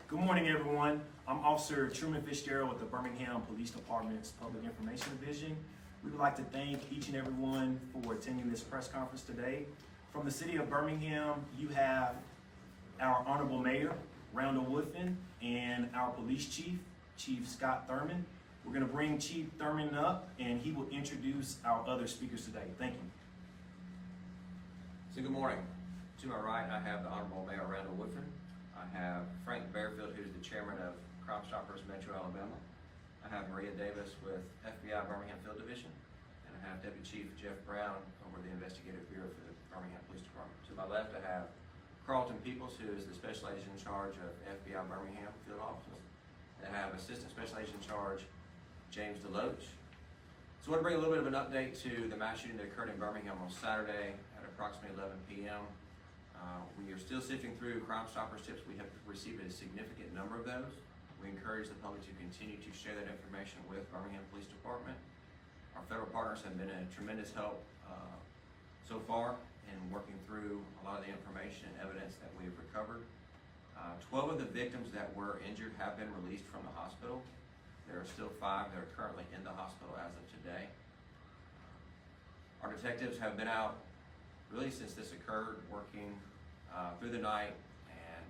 Good morning, everyone. I'm Officer Truman Fitzgerald with the Birmingham Police Department's Public Information Division. We would like to thank each and every one for attending this press conference today. From the city of Birmingham, you have our Honorable Mayor, Randall Woodfin, and our Police Chief, Chief Scott Thurman. We're going to bring Chief Thurman up, and he will introduce our other speakers today. Thank you. So good morning. To my right, I have the Honorable Mayor Randall Woodfin. I have Frank Bearfield, who's the chairman of Crime Stoppers Metro Alabama. I have Maria Davis with FBI Birmingham Field Division, and I have Deputy Chief Jeff Brown over the Investigative Bureau for the Birmingham Police Department. To my left, I have Carlton Peoples, who is the Special Agent in charge of FBI Birmingham Field Office. And I have Assistant Special Agent in charge, James Deloach. So I want to bring a little bit of an update to the mass shooting that occurred in Birmingham on Saturday at approximately 11 p.m. We are still sifting through Crime Stoppers tips. We have received a significant number of those. We encourage the public to continue to share that information with Birmingham Police Department. Our federal partners have been a tremendous help so far in working through a lot of the information and evidence that we have recovered. 12 of the victims that were injured have been released from the hospital. There are still 5 that are currently in the hospital as of today. Our detectives have been out really since this occurred, working through the night and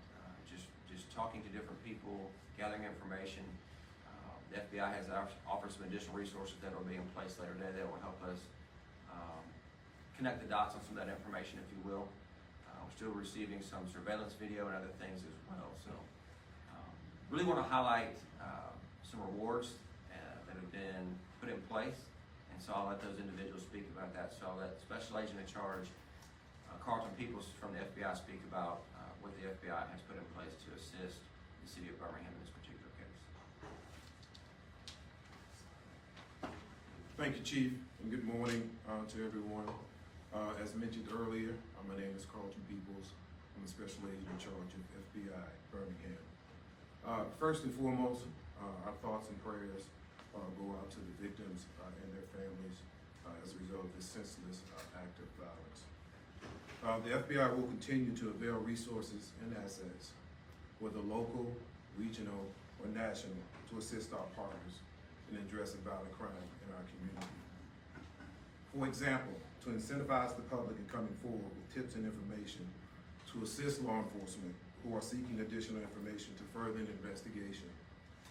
just talking to different people, gathering information. The FBI has offered some additional resources that will be in place later today that will help us connect the dots on some of that information, if you will. We're still receiving some surveillance video and other things as well. So really want to highlight some rewards that have been put in place. And so I'll let those individuals speak about that. So I'll let Special Agent in charge, Carlton Peoples from the FBI, speak about what the FBI has put in place to assist the city of Birmingham in this particular case. Thank you, Chief, and good morning to everyone. As mentioned earlier, my name is Carlton Peoples. I'm the Special Agent in charge of FBI Birmingham. First and foremost, our thoughts and prayers go out to the victims and their families as a result of this senseless act of violence. The FBI will continue to avail resources and assets, whether local, regional, or national, to assist our partners in addressing violent crime in our community. For example, to incentivize the public in coming forward with tips and information to assist law enforcement who are seeking additional information to further an investigation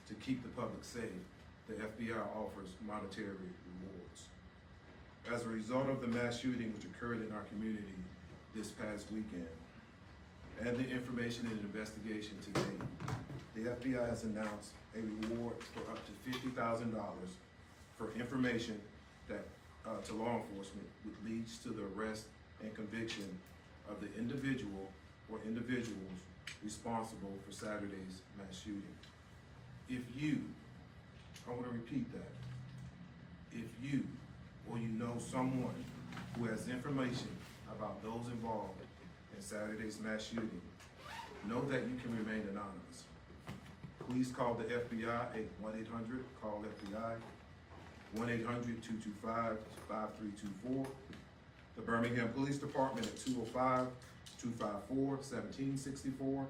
to keep the public safe, the FBI offers monetary rewards. As a result of the mass shooting which occurred in our community this past weekend, and the information and investigation to date, the FBI has announced a reward for up to $50,000 for information that to law enforcement, which leads to the arrest and conviction of the individual or individuals responsible for Saturday's mass shooting. If you, I want to repeat that, if you or you know someone who has information about those involved in Saturday's mass shooting, know that you can remain anonymous. Please call the FBI at 1-800-CALL-FBI, 1-800-225-5324, the Birmingham Police Department at 205-254-1764,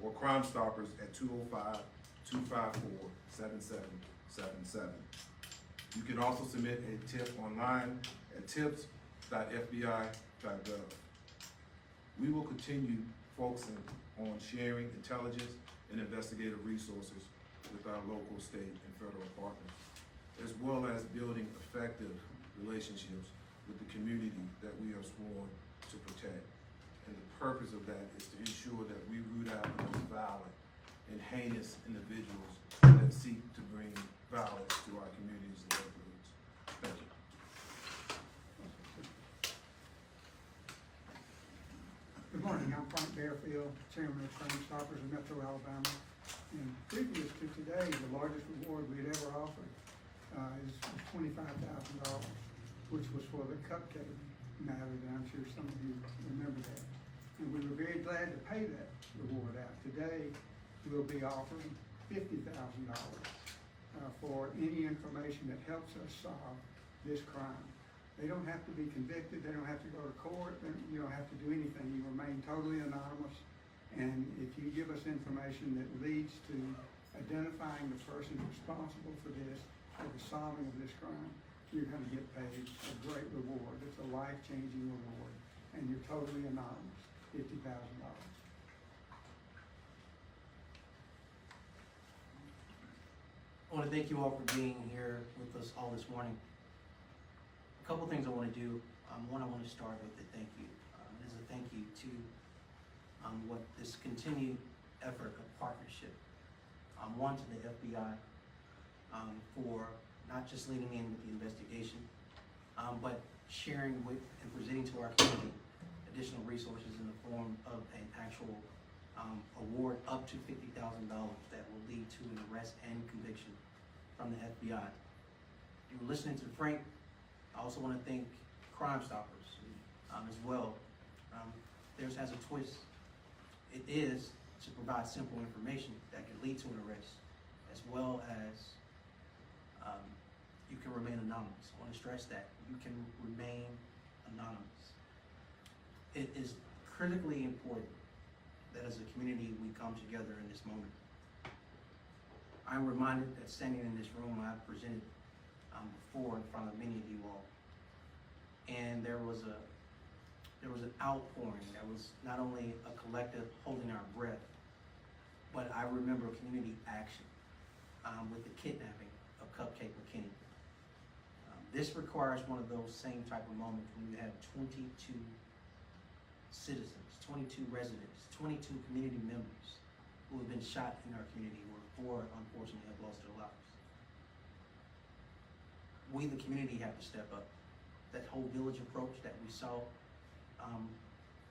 or Crime Stoppers at 205-254-7777. You can also submit a tip online at tips.fbi.gov. We will continue focusing on sharing intelligence and investigative resources with our local, state, and federal partners, as well as building effective relationships with the community that we are sworn to protect. And the purpose of that is to ensure that we root out the most violent and heinous individuals that seek to bring violence to our communities and neighborhoods. Thank you. Good morning, I'm Frank Bearfield, Chairman of Crime Stoppers in Metro Alabama. And previous to today, the largest reward we had ever offered is $25,000, which was for the cupcake matter that I'm sure some of you remember that. And we were very glad to pay that reward out. Today, we'll be offering $50,000 for any information that helps us solve this crime. They don't have to be convicted, they don't have to go to court, you don't have to do anything. You remain totally anonymous, And if you give us information that leads to identifying the persons responsible for this, or the solving of this crime, you're gonna get paid a great reward. It's a life-changing reward, and you're totally anonymous, $50,000. I want to thank you all for being here with us all this morning. A couple things I want to do. One, I want to start with a thank you. It is a thank you to what this continued effort of partnership. One, to the FBI for not just leading in with the investigation, but sharing with and presenting to our community additional resources in the form of an actual award up to $50,000 that will lead to an arrest and conviction from the FBI. You were listening to Frank. I also want to thank Crime Stoppers as well. Theirs has a twist. It is to provide simple information that can lead to an arrest, as well as you can remain anonymous. I want to stress that you can remain anonymous. It is critically important that as a community we come together in this moment. I'm reminded that standing in this room I've presented before in front of many of you all, and there was an outpouring that was not only a collective holding our breath, but I remember community action with the kidnapping of Cupcake McKinney. This requires one of those same type of moments when you have 22 citizens, 22 residents, 22 community members who have been shot in our community, or 4 unfortunately have lost their lives. We, the community, have to step up. That whole village approach that we saw,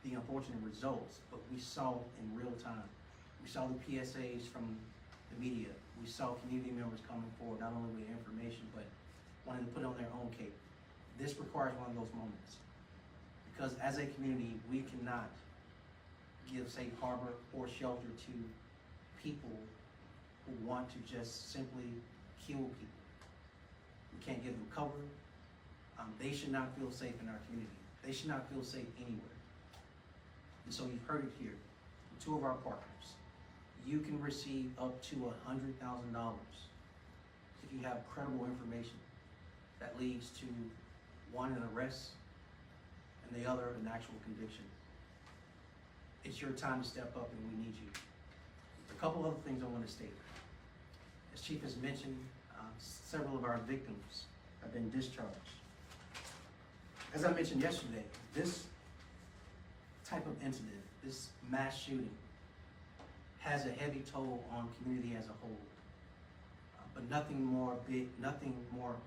the unfortunate results, but we saw in real time. We saw the PSAs from the media. We saw community members coming forward, not only with information, but wanting to put on their own cape. This requires one of those moments. Because as a community, we cannot give safe harbor or shelter to people who want to just simply kill people. We can't give them cover. They should not feel safe in our community. They should not feel safe anywhere. And so you've heard it here. From 2 of our partners, you can receive up to $100,000 if you have credible information that leads to one, an arrest, and the other, an actual conviction. It's your time to step up, and we need you. A couple other things I want to state. As Chief has mentioned, several of our victims have been discharged. As I mentioned yesterday, this type of incident, this mass shooting, has a heavy toll on community as a whole, but nothing more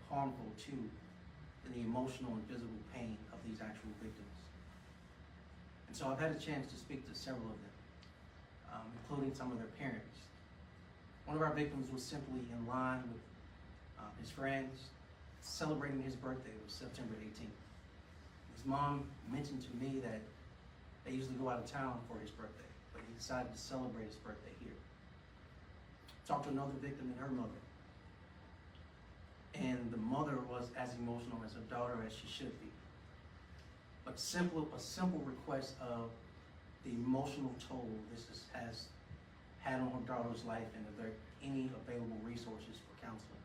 harmful to than the emotional and physical pain of these actual victims. And so I've had a chance to speak to several of them, including some of their parents. One of our victims was simply in line with his friends, celebrating his birthday. It was September 18th. His mom mentioned to me that they usually go out of town for his birthday, but he decided to celebrate his birthday here. Talked to another victim and her mother. And the mother was as emotional as her daughter as she should be. But a simple request of the emotional toll this has had on her daughter's life, and if there are any available resources for counseling.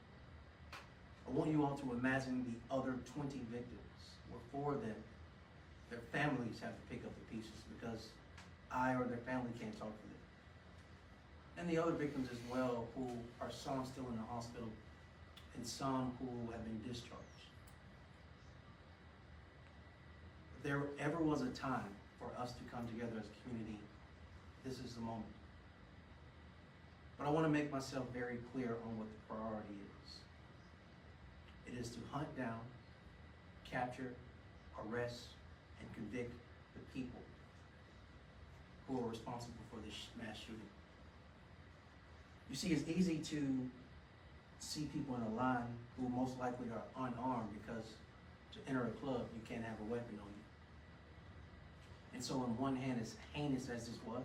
I want you all to imagine the other 20 victims, where 4 of them, their families have to pick up the pieces because I or their family can't talk to them. And the other victims as well, who are some still in the hospital and some who have been discharged. If there ever was a time for us to come together as a community, this is the moment. But I want to make myself very clear on what the priority is. It is to hunt down, capture, arrest, and convict the people who are responsible for this mass shooting. You see, it's easy to see people in a line who most likely are unarmed, because to enter a club, you can't have a weapon on you. And so on one hand, as heinous as this was,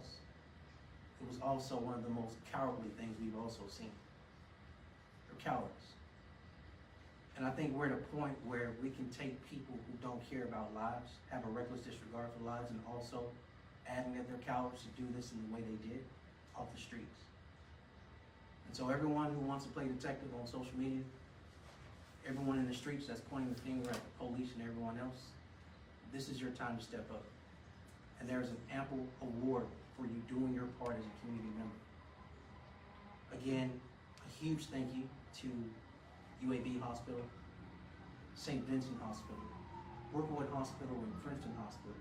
it was also one of the most cowardly things we've also seen. They're cowards. And I think we're at a point where we can take people who don't care about lives, have a reckless disregard for lives, and also adding that they're cowards to do this in the way they did off the streets. And so everyone who wants to play detective on social media, everyone in the streets that's pointing the finger at the police and everyone else, this is your time to step up. And there's an ample award for you doing your part as a community member. Again, a huge thank you to UAB Hospital, St. Vincent Hospital, Brookwood Hospital, and Princeton Hospital,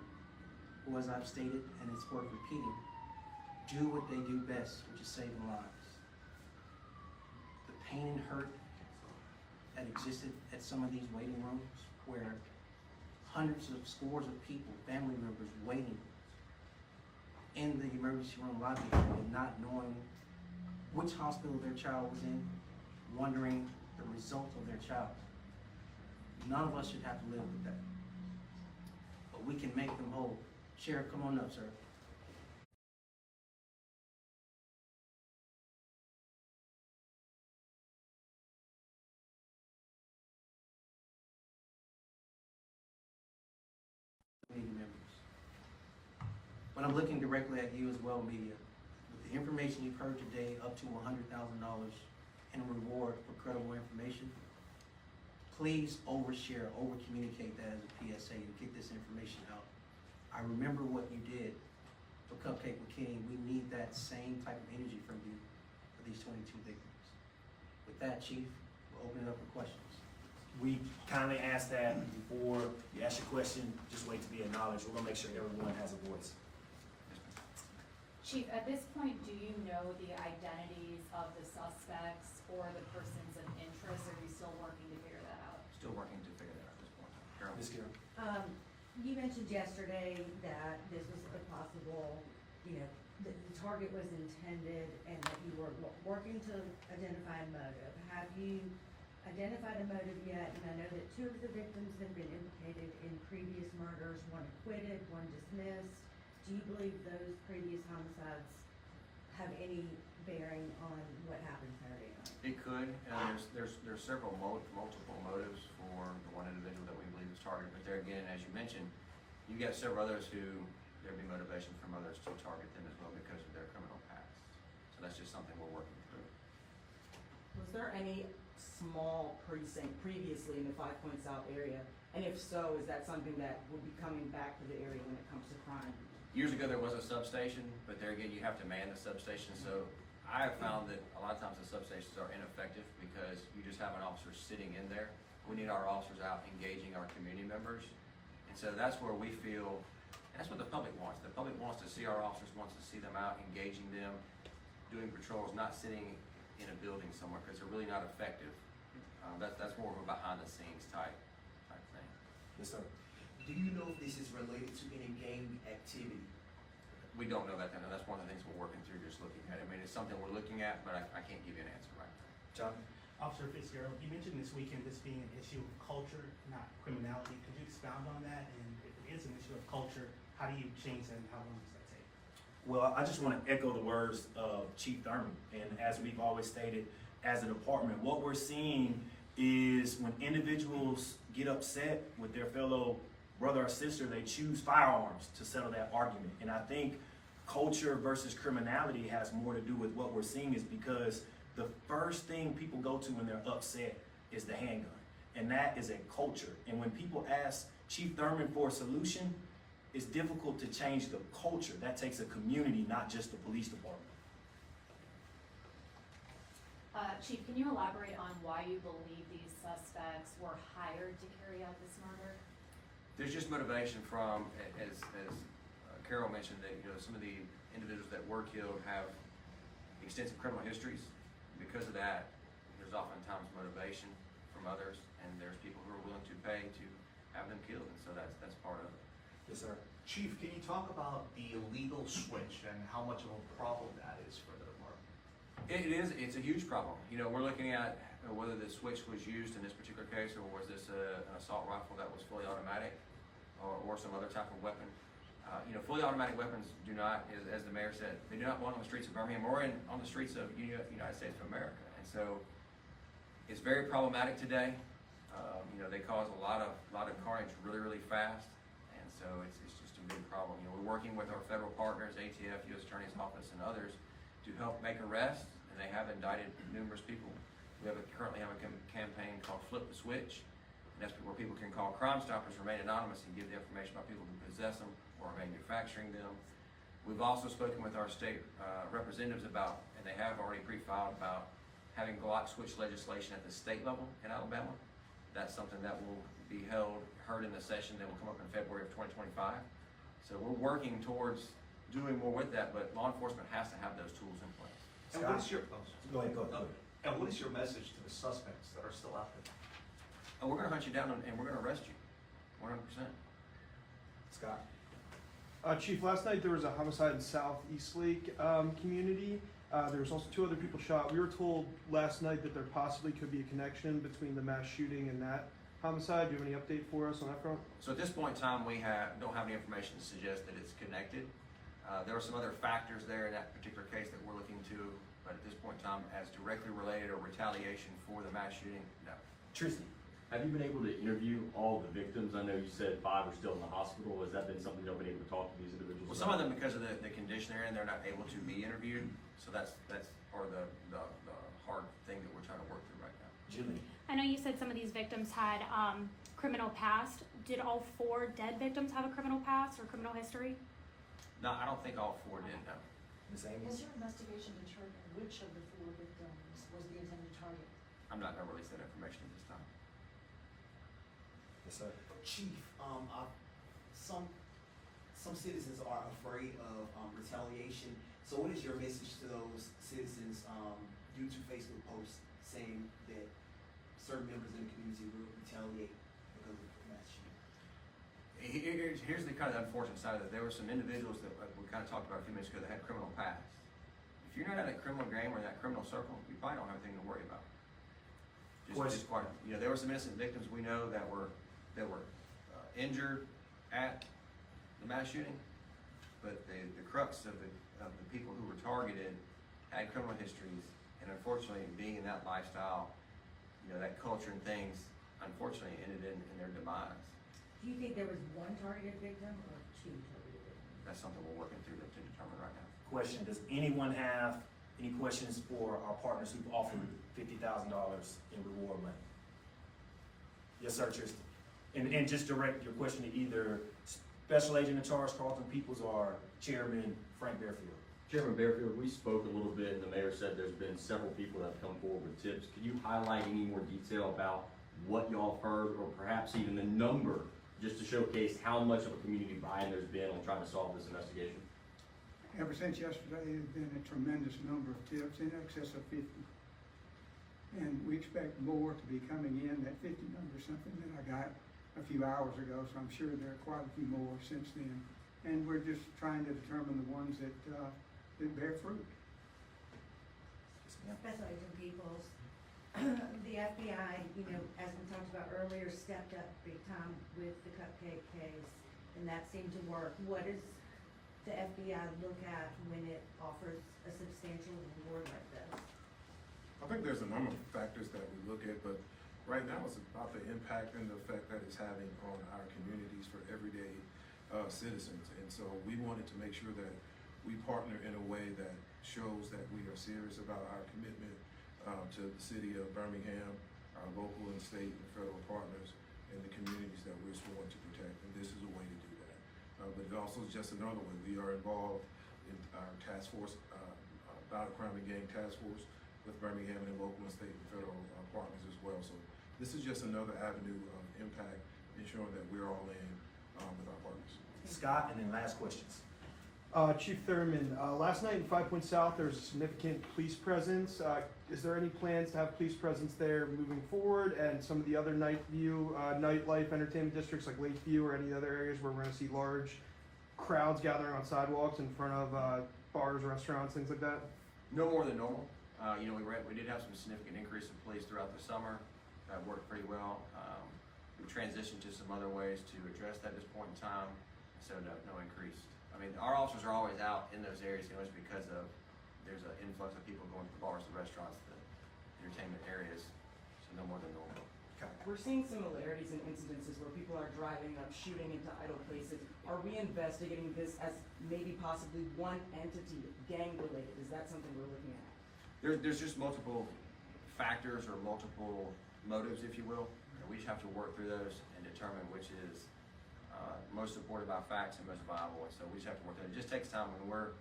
who, as I've stated, and it's worth repeating, do what they do best, which is saving lives. The pain and hurt that existed at some of these waiting rooms, where hundreds of scores of people, family members, waiting in the emergency room lobby area, not knowing which hospital their child was in, wondering the result of their child. None of us should have to live with that. But we can make them whole. Sheriff, come on up, sir. Media members. But I'm looking directly at you as well, media. With the information you've heard today, up to $100,000 in a reward for credible information, please overshare, over-communicate that as a PSA to get this information out. I remember what you did for Cupcake McKinney. We need that same type of energy from you for these 22 victims. With that, Chief, we'll open it up for questions. We kindly ask that before you ask your question, just wait to be acknowledged. We're gonna make sure everyone has a voice. Chief, at this point, do you know the identities of the suspects or the persons of interest, or are you still working to figure that out? Still working to figure that out at this point. Carol? Ms. Carroll? You mentioned yesterday that this was a possible, the target was intended and that you were working to identify a motive. Have you identified a motive yet? And I know that 2 of the victims have been implicated in previous murders, 1 acquitted, 1 dismissed. Do you believe those previous homicides have any bearing on what happened Saturday night? It could. There's several multiple motives for the one individual that we believe is targeted. But there again, as you mentioned, you got several others who there'd be motivation from others to target them as well because of their criminal past. So that's just something we're working through. Was there any small precinct previously in the 5 Points South area? And if so, is that something that would be coming back to the area when it comes to crime? Years ago, there was a substation, but there again, you have to man the substation. So I have found that a lot of times the substations are ineffective because you just have an officer sitting in there. We need our officers out engaging our community members. And so that's where we feel, and that's what the public wants. The public wants to see our officers, wants to see them out, engaging them, doing patrols, not sitting in a building somewhere because they're really not effective. That's more of a behind the scenes type thing. Yes, sir. Do you know if this is related to any gang activity? We don't know that. That's one of the things we're working through, just looking at it. I mean, it's something we're looking at, but I can't give you an answer right now. John? Officer Fitzgerald, you mentioned this weekend this being an issue of culture, not criminality. Could you expound on that? And if it is an issue of culture, how do you change that and how long does that take? Well, I just want to echo the words of Chief Thurman. And as we've always stated, as a department, what we're seeing is when individuals get upset with their fellow brother or sister, they choose firearms to settle that argument. And I think culture versus criminality has more to do with what we're seeing is because the first thing people go to when they're upset is the handgun. And that is a culture. And when people ask Chief Thurman for a solution, it's difficult to change the culture. That takes a community, not just the police department. Chief, can you elaborate on why you believe these suspects were hired to carry out this murder? There's just motivation from, as Carol mentioned, that some of the individuals that were killed have extensive criminal histories. Because of that, there's oftentimes motivation from others, and there's people who are willing to pay to have them killed, and so that's part of it. Yes, sir. Chief, can you talk about the illegal switch and how much of a problem that is for the department? It is. It's a huge problem. We're looking at whether the switch was used in this particular case, or was this an assault rifle that was fully automatic, or some other type of weapon. Fully automatic weapons do not, as the mayor said, they do not belong on the streets of Birmingham or on the streets of the United States of America. And so it's very problematic today. They cause a lot of carnage really, really fast. And so it's just a big problem. You know, we're working with our federal partners, ATF, U.S. Attorney's Office, and others to help make arrests, and they have indicted numerous people. We currently have a campaign called Flip the Switch, and that's where people can call Crime Stoppers, remain anonymous, and give the information about people who possess them or are manufacturing them. We've also spoken with our state representatives about, and they have already pre-filed about having Glock switch legislation at the state level in Alabama. That's something that will be heard in the session that will come up in February of 2025. So we're working towards doing more with that, but law enforcement has to have those tools in place. And what is your, Go ahead. and what is your message to the suspects that are still out there? And we're gonna hunt you down and we're gonna arrest you, 100%. Scott? Chief, last night there was a homicide in South Eastlake community. There was also 2 other people shot. We were told last night that there possibly could be a connection between the mass shooting and that homicide. Do you have any update for us on that front? So at this point in time, we don't have any information to suggest that it's connected. There are some other factors there in that particular case that we're looking to, but at this point in time, as directly related or retaliation for the mass shooting, no. Tristan? Have you been able to interview all the victims? I know you said 5 are still in the hospital. Has that been something you've been able to talk to these individuals Well, about? some of them, because of the condition they're in, they're not able to be interviewed. So that's part of the hard thing that we're trying to work through right now. Julie? I know you said some of these victims had criminal past. Did all 4 dead victims have a criminal past or criminal history? No, I don't think all 4 did, no. Ms. Amy? Has your investigation determined which of the 4 victims was the intended target? I'm not gonna release that information at this time. Yes, sir. Chief, some citizens are afraid of retaliation. So what is your message to those citizens due to Facebook posts saying that certain members in the community will retaliate because of the mass shooting? Here's the kind of unfortunate side of it. There were some individuals that we kind of talked about a few minutes ago that had criminal past. If you're not in that criminal game or in that criminal circle, you probably don't have anything to worry about. Just quite, you know, there were some innocent victims we know that were injured at the mass shooting, but the crux of the people who were targeted had criminal histories, and unfortunately, being in that lifestyle, you know, that culture and things, unfortunately, ended in their demise. Do you think there was 1 targeted victim or 2 targeted victims? That's something we're working through to determine right now. Question, does anyone have any questions for our partners who've offered $50,000 in reward money? Yes, sir, Tristan. And just direct your question to either Special Agent in Charge Carlton Peoples or Chairman Frank Bearfield. Chairman Bearfield, we spoke a little bit, and the mayor said there's been several people that have come forward with tips. Can you highlight any more detail about what y'all have heard, or perhaps even the number, just to showcase how much of a community buy-in there's been on trying to solve this investigation? Ever since yesterday, there's been a tremendous number of tips, in excess of 50. And we expect more to be coming in. That 50 number is something that I got a few hours ago, so I'm sure there are quite a few more since then. And we're just trying to determine the ones that bear fruit. Special Agent Peoples, the FBI, you know, as we talked about earlier, stepped up big time with the cupcake case, and that seemed to work. What does the FBI look at when it offers a substantial reward like this? I think there's a number of factors that we look at, but right now it's about the impact and the effect that it's having on our communities for everyday citizens. And so we wanted to make sure that we partner in a way that shows that we are serious about our commitment to the city of Birmingham, our local and state and federal partners, and the communities that we're sworn to protect. And this is a way to do that. But it also is just another way. We are involved in our task force, Violent Crime and Gang Task Force, with Birmingham and local and state and federal partners as well. So this is just another avenue of impact, ensuring that we're all in with our partners. Scott, and then last questions. Chief Thurman, last night in 5 Points South, there was a significant police presence. Is there any plans to have police presence there moving forward, and some of the other nightlife entertainment districts like Lakeview or any other areas where we're going to see large crowds gathering on sidewalks in front of bars, restaurants, things like that? No more than normal. You know, we did have some significant increase in police throughout the summer. That worked pretty well. We transitioned to some other ways to address that at this point in time, so no increase. I mean, our officers are always out in those areas, you know, just because there's an influx of people going to the bars, the restaurants, the entertainment areas, so no more than normal. We're seeing similarities in incidences where people are driving up, shooting into idle places. Are we investigating this as maybe possibly one entity, gang related? Is that something we're looking at? There's just multiple factors or multiple motives, if you will, and we just have to work through those and determine which is most supported by facts and most viable. And so we just have to work through it. It just takes time when we're,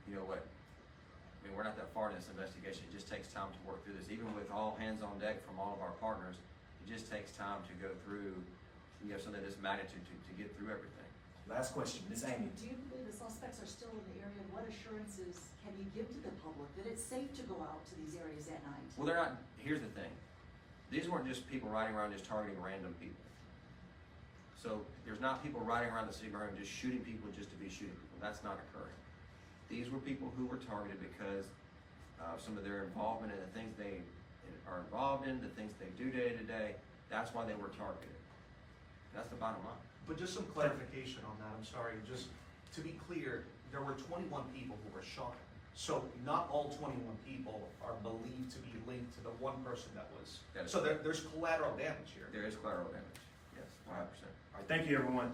you know what, I mean, we're not that far in this investigation. It just takes time to work through this. Even with all hands on deck from all of our partners, it just takes time to go through, you know, something of this magnitude to get through everything. Last question, Ms. Amy. Do you believe the suspects are still in the area? What assurances can you give to the public that it's safe to go out to these areas at night? Well, they're not, here's the thing. These weren't just people riding around just targeting random people. So there's not people riding around the city of Birmingham just shooting people just to be shooting people. That's not occurring. These were people who were targeted because of some of their involvement in the things they are involved in, the things they do day to day. That's why they were targeted. That's the bottom line. But just some clarification on that, I'm sorry, just to be clear, there were 21 people who were shot. So not all 21 people are believed to be linked to the one person that was. So there's collateral damage here. There is collateral damage, yes, 100%. All right, thank you, everyone.